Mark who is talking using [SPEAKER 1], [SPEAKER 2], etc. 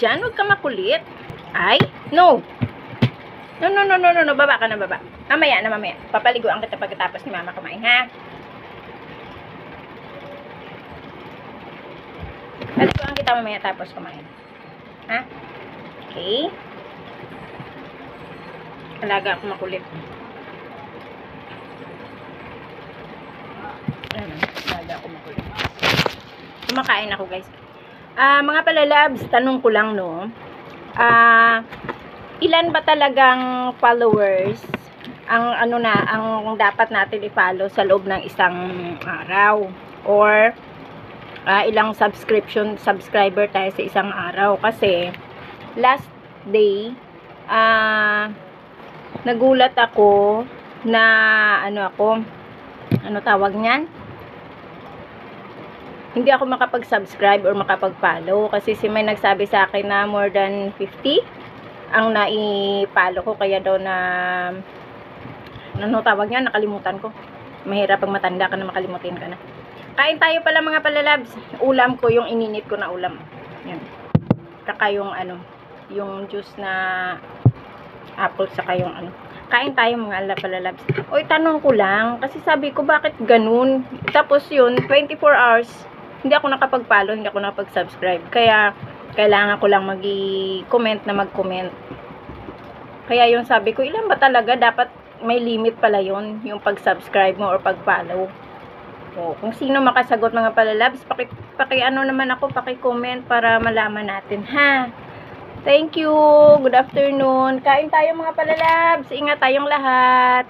[SPEAKER 1] dyan. Huwag ka makulit. Ay, no. No. Baba ka na, baba. Mamaya. Papaliguan kita pagkatapos ni mama kumain, ha? Paliguan kita mamaya tapos kumain. Ha? Okay? Alaga ako makulit. Alaga ako makulit. Kumakain ako, guys. Mga palalabs, tanong ko lang, no? Ilan ba talagang followers ang dapat natin i-follow sa loob ng isang araw? Or ilang subscriber tayo sa isang araw? Kasi last day nagulat ako na ano tawag niyan? Hindi ako makapag-subscribe or makapag-follow kasi may nagsabi sa akin na more than 50 ang nai-follow ko, kaya daw na ano tawag niyan, nakalimutan ko. Mahirap pag matanda ka na makalimutin ka na. Kain tayo pala mga palalabs. Ulam ko yung ininit ko na ulam. Yan. Saka yung yung juice na apple, saka yung Kain tayo mga palalabs. Oy, tanong ko lang kasi sabi ko bakit ganun? Tapos yun 24 hours hindi ako nakapag-follow, hindi ako nakapag-subscribe. Kaya kailangan ko lang mag-comment. Kaya yung sabi ko, ilan ba talaga dapat may limit pala yun, yung pag-subscribe mo or pag-follow. So, kung sino makasagot mga palalabs, paki-comment para malaman natin, ha? Thank you. Good afternoon. Kain tayo mga palalabs. Ingat tayong lahat.